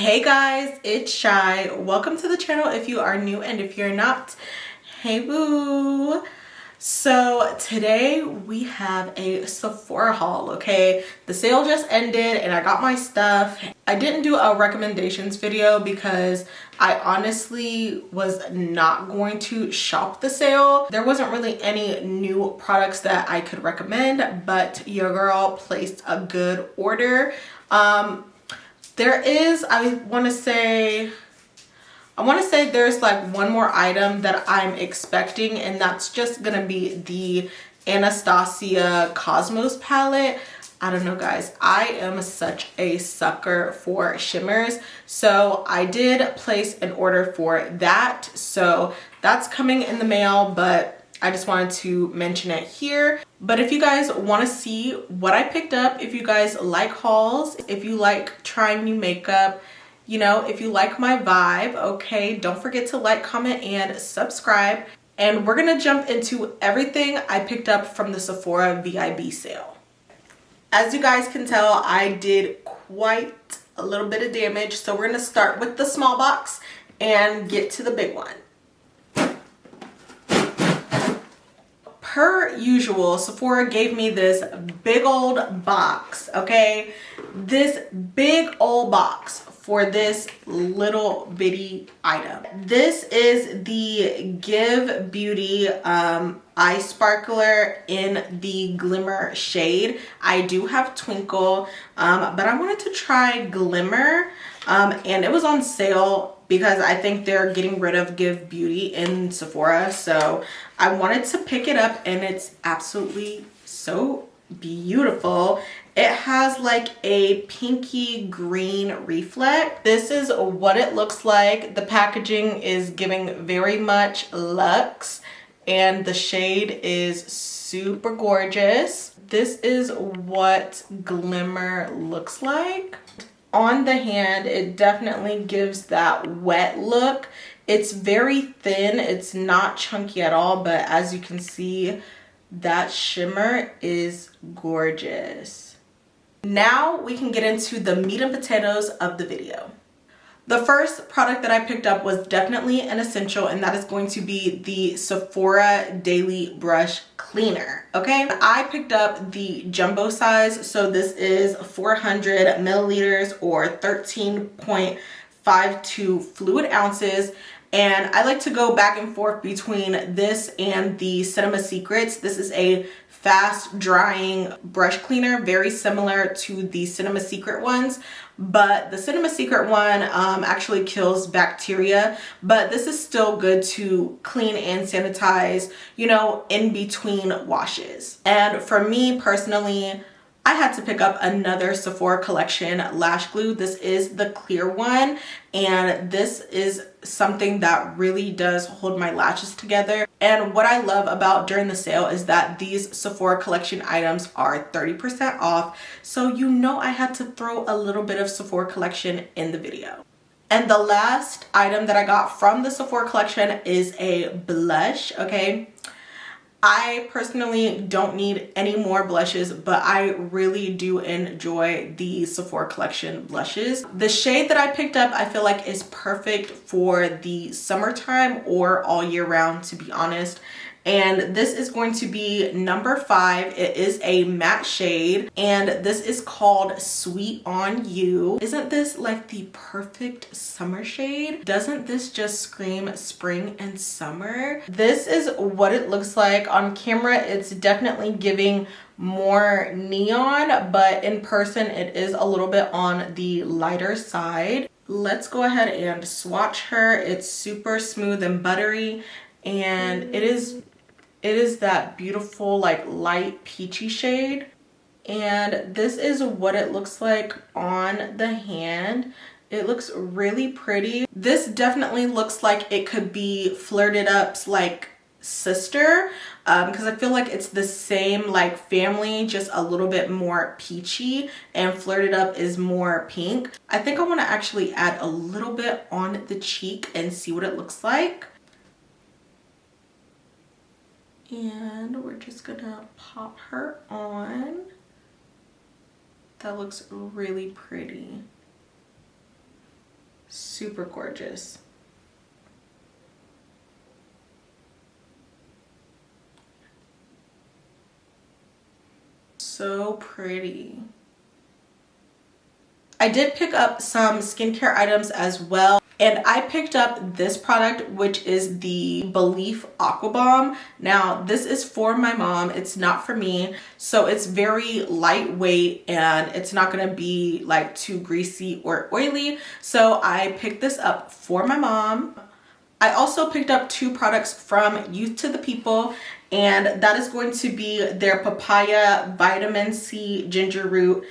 Hey guys, it's Chey. Welcome to the channel if you are new, and if you're not, hey boo. So today we have a Sephora haul, okay? The sale just ended and I got my stuff. I didn't do a recommendations video because I honestly was not going to shop the sale. There wasn't really any new products that I could recommend, but your girl placed a good order. There is, I want to say there's like one more item that I'm expecting, and that's just gonna be the Anastasia Cosmos palette. I don't know guys, I am such a sucker for shimmers, so I did place an order for that, so that's coming in the mail, but I just wanted to mention it here. But if you guys want to see what I picked up, if you guys like hauls, if you like trying new makeup, you know, if you like my vibe, okay, don't forget to like, comment, and subscribe. And we're gonna jump into everything I picked up from the Sephora VIB sale. As you guys can tell, I did quite a little bit of damage, so we're gonna start with the small box and get to the big one. Per usual, Sephora gave me this big old box, okay? This big old box for this little bitty item. This is the Give Beauty eye sparkler in the glimmer shade. I do have Twinkle, but I wanted to try glimmer, and it was on sale because I think they're getting rid of Give Beauty in Sephora, so I wanted to pick it up, and it's absolutely so beautiful. It has like a pinky green reflect. This is what it looks like. The packaging is giving very much luxe, and the shade is super gorgeous. This is what glimmer looks like. On the hand, it definitely gives that wet look. It's very thin, it's not chunky at all, but as you can see, that shimmer is gorgeous. Now we can get into the meat and potatoes of the video. The first product that I picked up was definitely an essential, and that is going to be the Sephora Daily Brush Cleaner, okay? I picked up the jumbo size, so this is 400 milliliters or 13.52 fluid ounces. And I like to go back and forth between this and the Cinema Secrets. This is a fast drying brush cleaner, very similar to the Cinema Secret ones, but the Cinema Secret one actually kills bacteria, but this is still good to clean and sanitize, you know, in between washes. And for me personally, I had to pick up another Sephora Collection lash glue. This is the clear one, and this is something that really does hold my lashes together. And what I love about during the sale is that these Sephora Collection items are 30% off, so you know I had to throw a little bit of Sephora Collection in the video. And the last item that I got from the Sephora Collection is a blush, okay? I personally don't need any more blushes, but I really do enjoy the Sephora Collection blushes. The shade that I picked up, I feel like is perfect for the summertime or all year round, to be honest. And this is going to be number 5. It is a matte shade, and this is called Sweet on You. Isn't this like the perfect summer shade? Doesn't this just scream spring and summer? This is what it looks like on camera. It's definitely giving more neon, but in person it is a little bit on the lighter side. Let's go ahead and swatch her. It's super smooth and buttery, and it is that beautiful like light peachy shade. And this is what it looks like on the hand. It looks really pretty. This definitely looks like it could be Flirted Up's like sister, because I feel like it's the same like family, just a little bit more peachy, and Flirted Up is more pink. I think I want to actually add a little bit on the cheek and see what it looks like. And we're just gonna pop her on. That looks really pretty. Super gorgeous. So pretty. I did pick up some skincare items as well, and I picked up this product, which is the Belief Aqua Bomb. Now this is for my mom, it's not for me, so it's very lightweight and it's not gonna be like too greasy or oily, so I picked this up for my mom. I also picked up 2 products from Youth to the People, and that is going to be their papaya vitamin C ginger root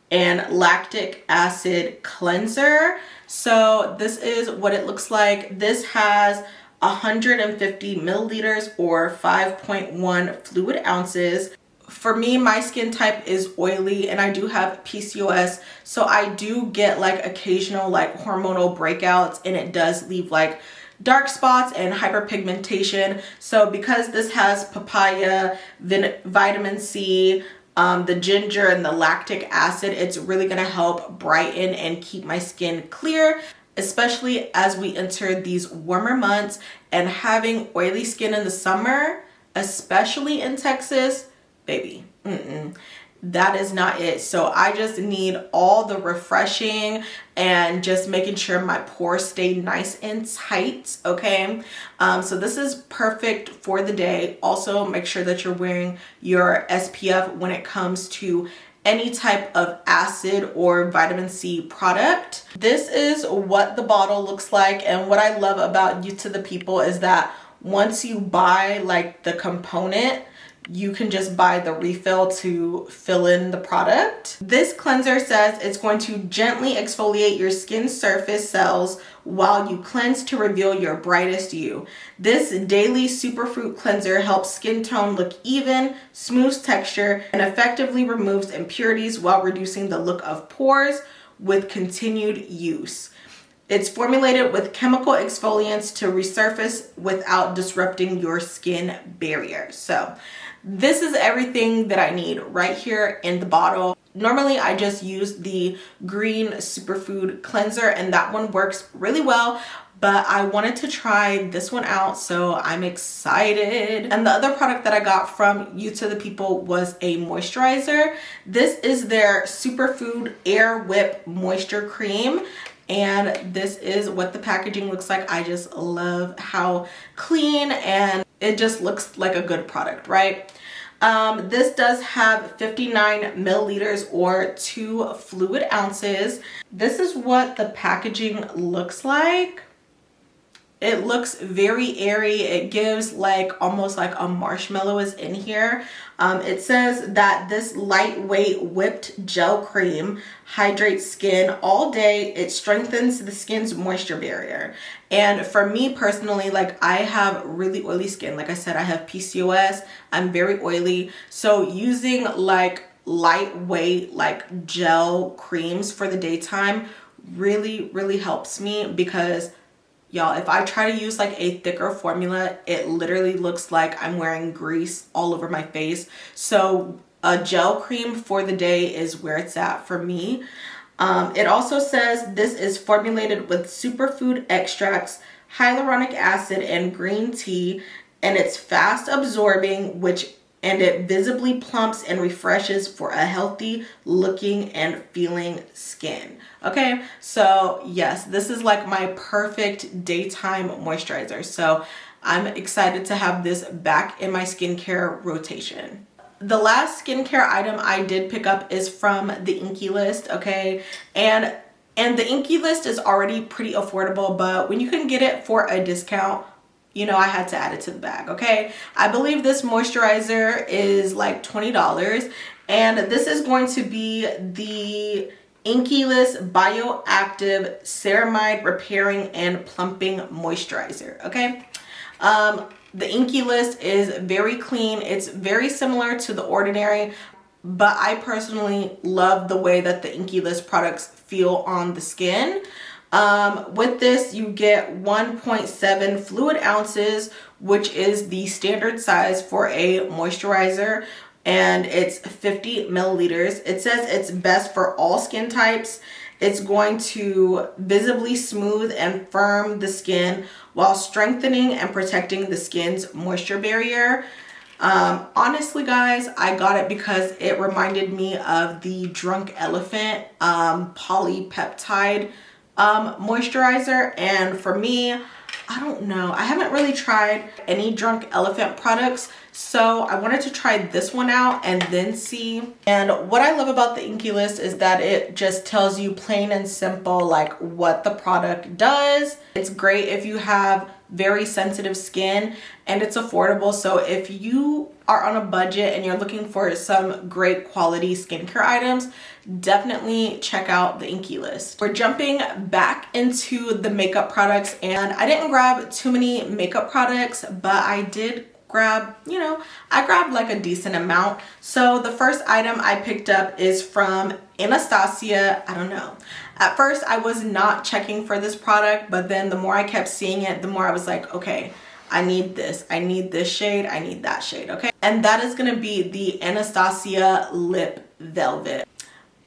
and lactic acid cleanser. So this is what it looks like. This has 150 milliliters or 5.1 fluid ounces. For me, my skin type is oily and I do have PCOS, so I do get like occasional like hormonal breakouts, and it does leave like dark spots and hyperpigmentation. So because this has papaya, vitamin C, the ginger and the lactic acid, it's really gonna help brighten and keep my skin clear, especially as we enter these warmer months. And having oily skin in the summer, especially in Texas, baby, that is not it. So I just need all the refreshing and just making sure my pores stay nice and tight, okay? So this is perfect for the day. Also, make sure that you're wearing your SPF when it comes to any type of acid or vitamin C product. This is what the bottle looks like, and what I love about Youth to the People is that once you buy like the component, you can just buy the refill to fill in the product. This cleanser says it's going to gently exfoliate your skin surface cells while you cleanse to reveal your brightest you. This daily superfruit cleanser helps skin tone look even, smooths texture, and effectively removes impurities while reducing the look of pores with continued use. It's formulated with chemical exfoliants to resurface without disrupting your skin barrier. So this is everything that I need right here in the bottle. Normally I just use the green superfood cleanser and that one works really well, but I wanted to try this one out, so I'm excited. And the other product that I got from Youth to the People was a moisturizer. This is their Superfood Air Whip Moisture Cream, and this is what the packaging looks like. I just love how clean and it just looks like a good product, right? This does have 59 milliliters or 2 fluid ounces. This is what the packaging looks like. It looks very airy. It gives like almost like a marshmallow is in here. It says that this lightweight whipped gel cream hydrates skin all day. It strengthens the skin's moisture barrier. And for me personally, like I have really oily skin. Like I said, I have PCOS. I'm very oily. So using like lightweight like gel creams for the daytime really helps me, because y'all, if I try to use like a thicker formula, it literally looks like I'm wearing grease all over my face. So a gel cream for the day is where it's at for me. It also says this is formulated with superfood extracts, hyaluronic acid, and green tea, and it's fast absorbing, and it visibly plumps and refreshes for a healthy looking and feeling skin. Okay, so yes, this is like my perfect daytime moisturizer. So I'm excited to have this back in my skincare rotation. The last skincare item I did pick up is from the Inkey List, okay? And the Inkey List is already pretty affordable, but when you can get it for a discount, you know, I had to add it to the bag, okay? I believe this moisturizer is like $20, and this is going to be the Inkey List Bioactive Ceramide Repairing and Plumping Moisturizer, okay? The Inkey List is very clean. It's very similar to The Ordinary, but I personally love the way that the Inkey List products feel on the skin. With this, you get 1.7 fluid ounces, which is the standard size for a moisturizer, and it's 50 milliliters. It says it's best for all skin types, It's going to visibly smooth and firm the skin while strengthening and protecting the skin's moisture barrier. Honestly guys, I got it because it reminded me of the Drunk Elephant polypeptide moisturizer, and for me, I don't know, I haven't really tried any Drunk Elephant products, so I wanted to try this one out and then see. And what I love about the Inky List is that it just tells you plain and simple like what the product does. It's great if you have very sensitive skin, and it's affordable. So if you are on a budget and you're looking for some great quality skincare items, definitely check out the Inky List. We're jumping back into the makeup products, and I didn't grab too many makeup products, but I did grab, you know, I grabbed like a decent amount. So the first item I picked up is from Anastasia. I don't know. At first I was not checking for this product, but then the more I kept seeing it, the more I was like, okay, I need this shade, I need that shade, okay? And that is gonna be the Anastasia Lip Velvet.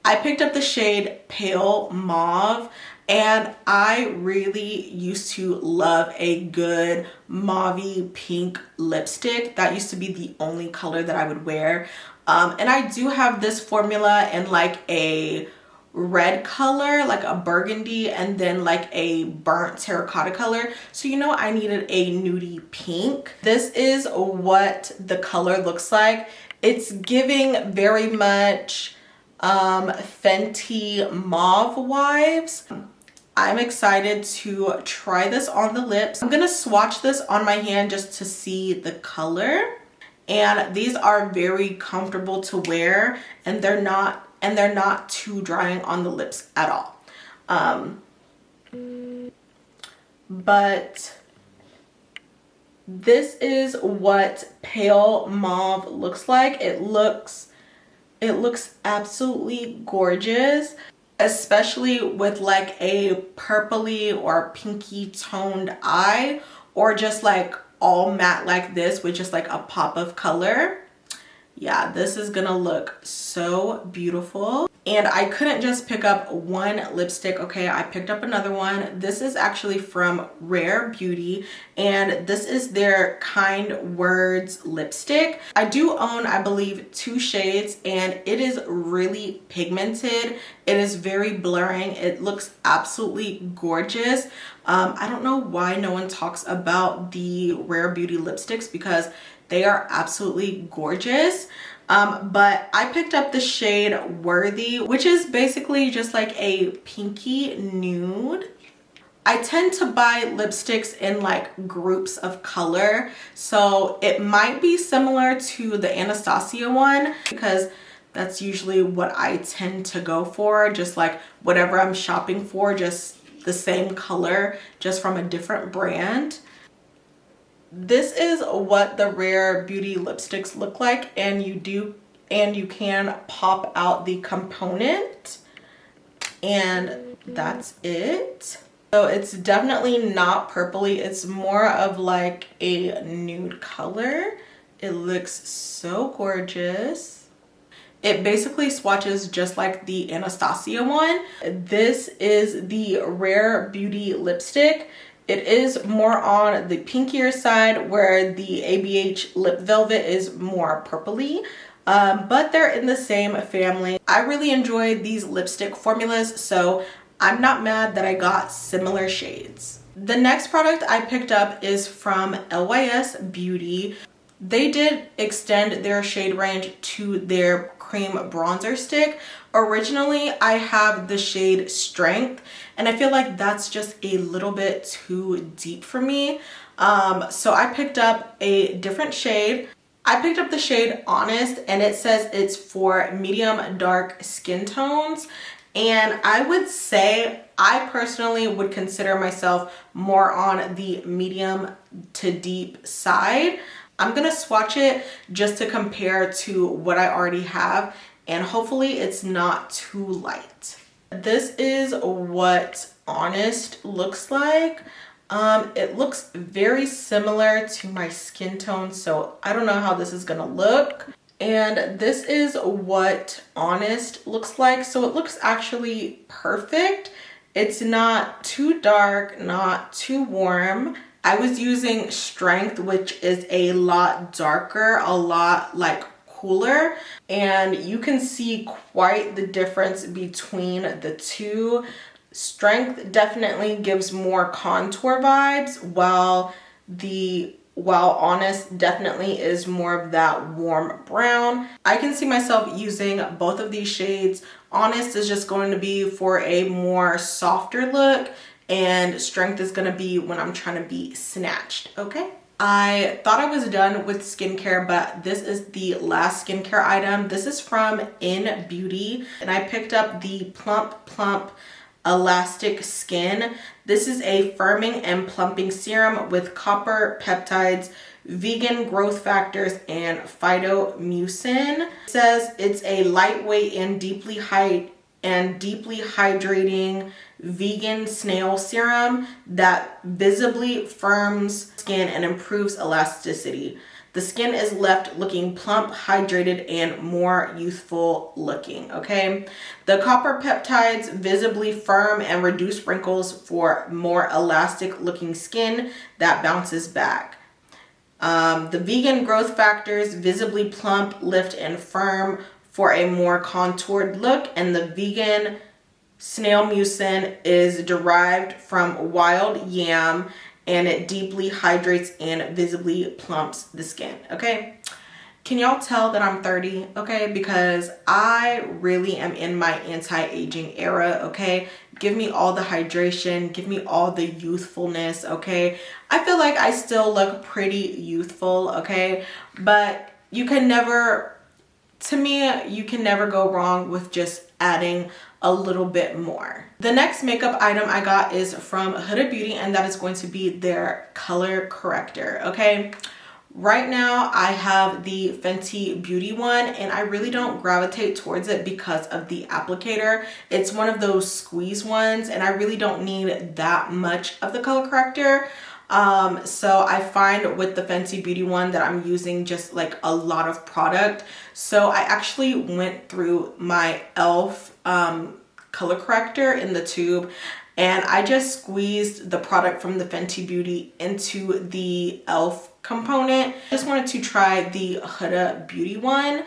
I picked up the shade Pale Mauve, and I really used to love a good mauvey pink lipstick. That used to be the only color that I would wear. And I do have this formula in like a red color, like a burgundy, and then like a burnt terracotta color. So you know I needed a nudie pink. This is what the color looks like. It's giving very much Fenty Mauve vibes. I'm excited to try this on the lips. I'm gonna swatch this on my hand just to see the color. And these are very comfortable to wear, and they're not too drying on the lips at all. But this is what Pale Mauve looks like. It looks absolutely gorgeous, especially with like a purpley or pinky toned eye, or just like all matte like this with just like a pop of color. Yeah, this is gonna look so beautiful. And I couldn't just pick up one lipstick, okay? I picked up another one. This is actually from Rare Beauty, and this is their Kind Words lipstick. I do own, I believe, 2 shades, and it is really pigmented. It is very blurring. It looks absolutely gorgeous. I don't know why no one talks about the Rare Beauty lipsticks, because they are absolutely gorgeous. But I picked up the shade Worthy, which is basically just like a pinky nude. I tend to buy lipsticks in like groups of color, so it might be similar to the Anastasia one, because that's usually what I tend to go for, just like whatever I'm shopping for, just the same color, just from a different brand. This is what the Rare Beauty lipsticks look like, and you can pop out the component, and that's it. So it's definitely not purpley. It's more of like a nude color. It looks so gorgeous. It basically swatches just like the Anastasia one. This is the Rare Beauty lipstick. It is more on the pinkier side, where the ABH Lip Velvet is more purpley, but they're in the same family. I really enjoy these lipstick formulas, so I'm not mad that I got similar shades. The next product I picked up is from LYS Beauty. They did extend their shade range to their cream bronzer stick. Originally, I have the shade Strength, and I feel like that's just a little bit too deep for me. So I picked up a different shade. I picked up the shade Honest, and it says it's for medium dark skin tones. And I would say I personally would consider myself more on the medium to deep side. I'm gonna swatch it just to compare to what I already have, and hopefully it's not too light. This is what Honest looks like. It looks very similar to my skin tone, so I don't know how this is gonna look. And this is what Honest looks like. So it looks actually perfect. It's not too dark, not too warm. I was using Strength, which is a lot darker, a lot like cooler, and you can see quite the difference between the two. Strength definitely gives more contour vibes, while Honest definitely is more of that warm brown. I can see myself using both of these shades. Honest is just going to be for a more softer look, and Strength is going to be when I'm trying to be snatched, okay? I thought I was done with skincare, but this is the last skincare item. This is from In Beauty, and I picked up the Plump Elastic Skin. This is a firming and plumping serum with copper peptides, vegan growth factors, and phytomucin. It says it's a lightweight and deeply hydrating vegan snail serum that visibly firms skin and improves elasticity. The skin is left looking plump, hydrated, and more youthful looking, okay? The copper peptides visibly firm and reduce wrinkles for more elastic looking skin that bounces back. The vegan growth factors visibly plump, lift, and firm for a more contoured look. And the vegan snail mucin is derived from wild yam, and it deeply hydrates and visibly plumps the skin, okay? Can y'all tell that I'm 30, okay? Because I really am in my anti-aging era, okay? Give me all the hydration, give me all the youthfulness, okay? I feel like I still look pretty youthful, okay? But you can never, to me, you can never go wrong with just adding a little bit more. The next makeup item I got is from Huda Beauty, and that is going to be their color corrector, okay? Right now I have the Fenty Beauty one, and I really don't gravitate towards it because of the applicator. It's one of those squeeze ones, and I really don't need that much of the color corrector. So I find with the Fenty Beauty one that I'm using just like a lot of product. So I actually went through my e.l.f. Color corrector in the tube, and I just squeezed the product from the Fenty Beauty into the e.l.f. component. I just wanted to try the Huda Beauty one.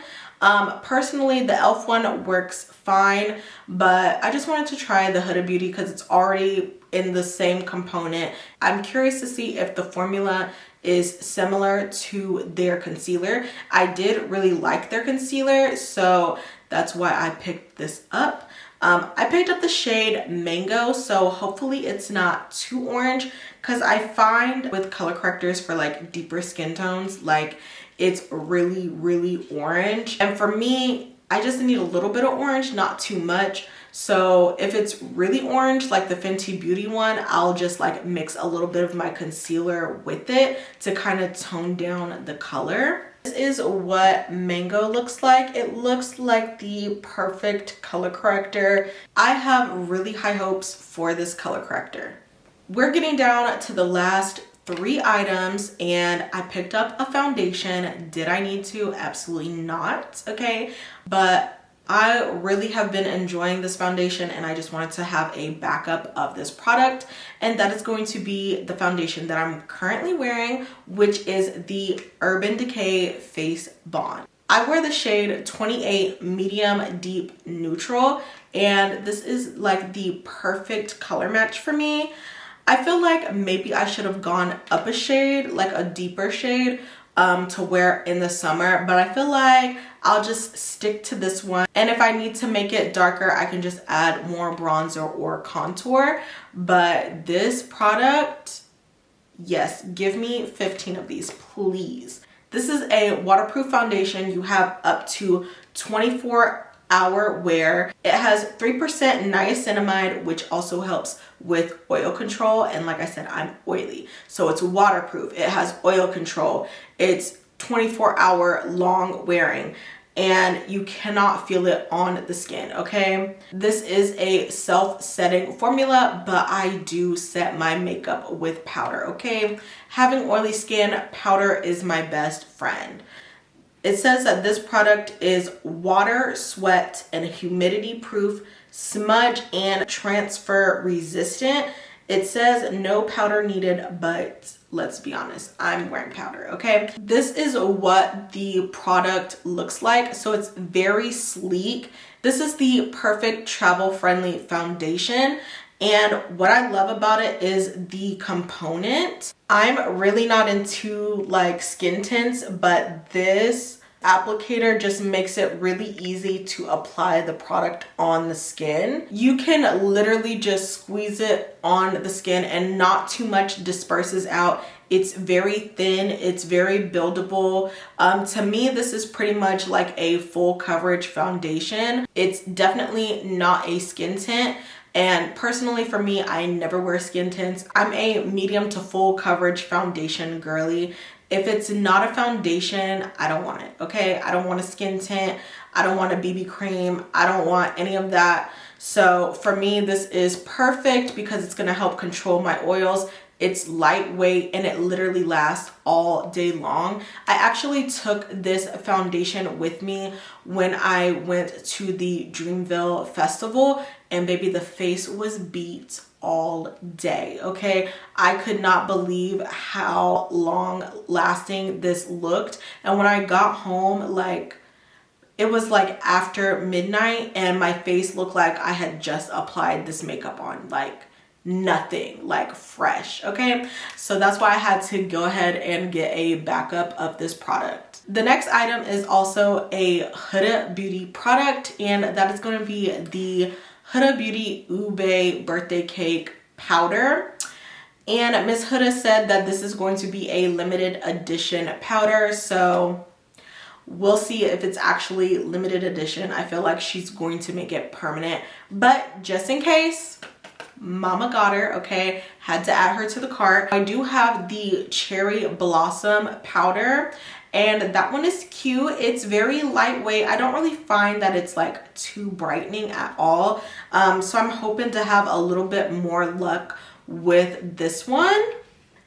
Personally, the e.l.f. one works fine, but I just wanted to try the Huda Beauty because it's already in the same component. I'm curious to see if the formula is similar to their concealer. I did really like their concealer, so that's why I picked this up. I picked up the shade Mango, so hopefully it's not too orange, because I find with color correctors for like deeper skin tones, like it's really orange. And for me, I just need a little bit of orange, not too much. So if it's really orange, like the Fenty Beauty one, I'll just like mix a little bit of my concealer with it to kind of tone down the color. This is what Mango looks like. It looks like the perfect color corrector. I have really high hopes for this color corrector. We're getting down to the last 3 items, and I picked up a foundation. Did I need to? Absolutely not, okay? But I really have been enjoying this foundation, and I just wanted to have a backup of this product, and that is going to be the foundation that I'm currently wearing, which is the Urban Decay Face Bond. I wear the shade 28 Medium Deep Neutral, and this is like the perfect color match for me. I feel like maybe I should have gone up a shade, like a deeper shade, to wear in the summer, but I feel like I'll just stick to this one. And if I need to make it darker, I can just add more bronzer or contour. But this product, yes, give me 15 of these, please. This is a waterproof foundation. You have up to 24-hour wear. It has 3% niacinamide, which also helps with oil control. And like I said, I'm oily, so it's waterproof. It has oil control. It's 24-hour long wearing, and you cannot feel it on the skin, okay? This is a self-setting formula, but I do set my makeup with powder, okay? Having oily skin, powder is my best friend. It says that this product is water, sweat, and humidity proof, smudge and transfer resistant. It says no powder needed, but let's be honest, I'm wearing powder, okay? This is what the product looks like. So it's very sleek. This is the perfect travel-friendly foundation. And what I love about it is the component. I'm really not into like skin tints, but this applicator just makes it really easy to apply the product on the skin. You can literally just squeeze it on the skin and not too much disperses out. It's very thin, it's very buildable. To me, this is pretty much like a full coverage foundation. It's definitely not a skin tint. And personally for me, I never wear skin tints. I'm a medium to full coverage foundation girly. If it's not a foundation, I don't want it, okay? I don't want a skin tint. I don't want a BB cream. I don't want any of that. So for me, this is perfect because it's gonna help control my oils. It's lightweight and it literally lasts all day long. I actually took this foundation with me when I went to the Dreamville festival, and baby, the face was beat all day, okay? I could not believe how long lasting this looked. And when I got home, like, it was like after midnight and my face looked like I had just applied this makeup on, like nothing, like fresh, okay? So that's why I had to go ahead and get a backup of this product. The next item is also a Huda Beauty product, and that is going to be the Huda Beauty Ube birthday cake powder. And Miss Huda said that this is going to be a limited edition powder, so we'll see if it's actually limited edition. I feel like she's going to make it permanent, but just in case, mama got her, okay? Had to add her to the cart. I do have the Cherry Blossom powder, and that one is cute. It's very lightweight. I don't really find that it's like too brightening at all. So I'm hoping to have a little bit more luck with this one.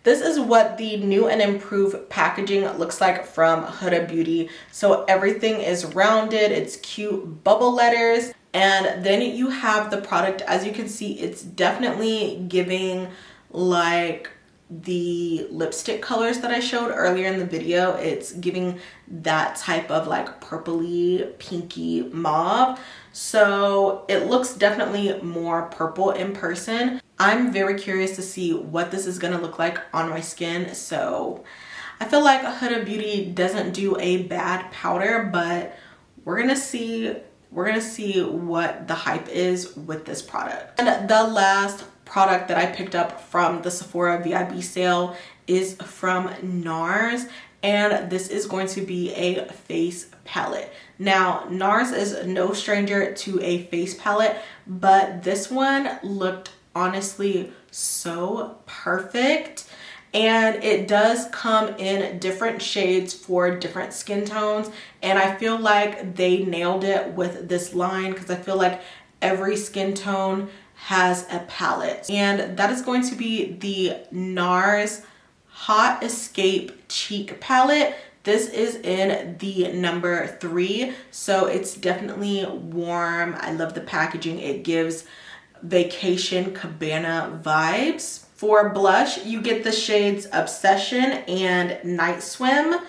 This is what the new and improved packaging looks like from Huda Beauty. So everything is rounded, it's cute bubble letters, and then you have the product. As you can see, it's definitely giving like the lipstick colors that I showed earlier in the video. It's giving that type of like purpley, pinky mauve. So it looks definitely more purple in person. I'm very curious to see what this is gonna look like on my skin. So I feel like Huda Beauty doesn't do a bad powder, but we're gonna see what the hype is with this product. And the last product that I picked up from the Sephora VIB sale is from NARS, and this is going to be a face palette. Now, NARS is no stranger to a face palette, but this one looked honestly so perfect. And it does come in different shades for different skin tones, and I feel like they nailed it with this line because I feel like every skin tone has a palette. And that is going to be the NARS Hot Escape Cheek Palette. This is in the number 3, so it's definitely warm. I love the packaging. It gives vacation cabana vibes. For blush, you get the shades Obsession and Night Swim.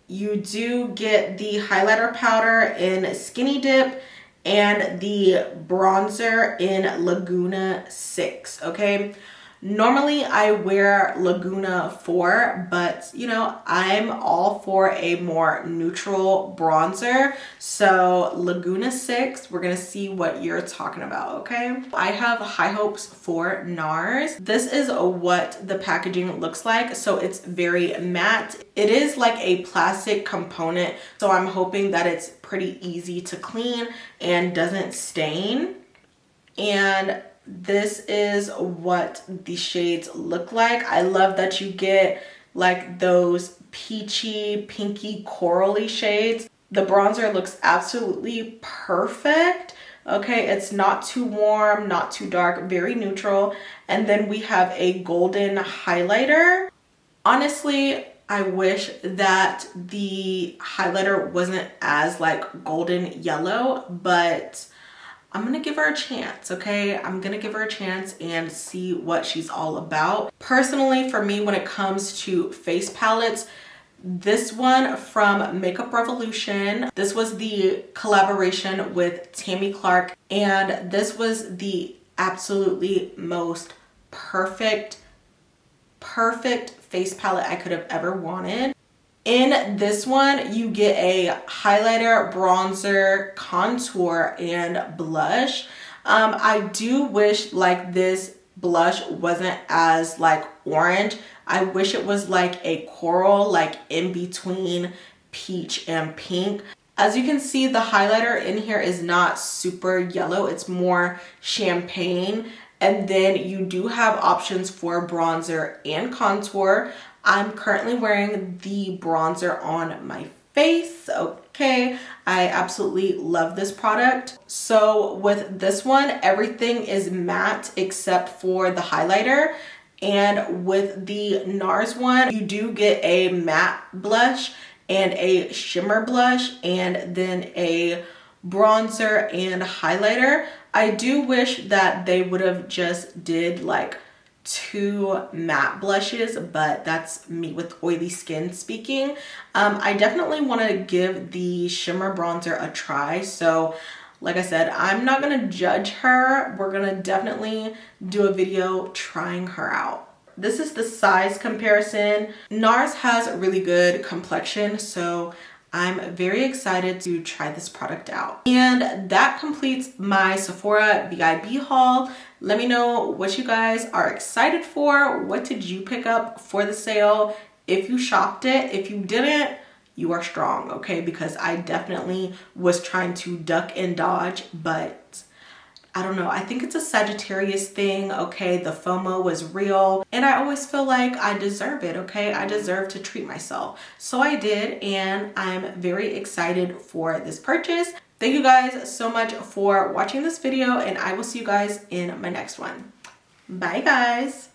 You do get the highlighter powder in Skinny Dip and the bronzer in Laguna 6, okay? Normally I wear Laguna 4, but you know, I'm all for a more neutral bronzer. So Laguna 6, we're gonna see what you're talking about, okay? I have high hopes for NARS. This is what the packaging looks like. So it's very matte. It is like a plastic component, so I'm hoping that it's pretty easy to clean and doesn't stain. And this is what the shades look like. I love that you get like those peachy, pinky, corally shades. The bronzer looks absolutely perfect. Okay, it's not too warm, not too dark, very neutral. And then we have a golden highlighter. Honestly, I wish that the highlighter wasn't as like golden yellow, but I'm gonna give her a chance, okay? I'm gonna give her a chance and see what she's all about. Personally, for me, when it comes to face palettes, this one from Makeup Revolution, this was the collaboration with Tammy Clark, and this was the absolutely most perfect face palette I could have ever wanted. In this one, you get a highlighter, bronzer, contour, and blush. I do wish like this blush wasn't as like orange. I wish it was like a coral, like in between peach and pink. As you can see, the highlighter in here is not super yellow. It's more champagne. And then you do have options for bronzer and contour. I'm currently wearing the bronzer on my face, okay? I absolutely love this product. So with this one, everything is matte except for the highlighter. And with the NARS one, you do get a matte blush and a shimmer blush and then a bronzer and highlighter. I do wish that they would have just did like 2 matte blushes, but that's me with oily skin speaking. I definitely want to give the shimmer bronzer a try. So like I said, I'm not going to judge her. We're going to definitely do a video trying her out. This is the size comparison. NARS has really good complexion, so I'm very excited to try this product out. And that completes my Sephora VIB haul. Let me know what you guys are excited for. What did you pick up for the sale? If you shopped it, if you didn't, you are strong, okay? Because I definitely was trying to duck and dodge, but I don't know. I think it's a Sagittarius thing, okay? The FOMO was real, and I always feel like I deserve it, okay? I deserve to treat myself. So I did, and I'm very excited for this purchase. Thank you guys so much for watching this video, and I will see you guys in my next one. Bye, guys.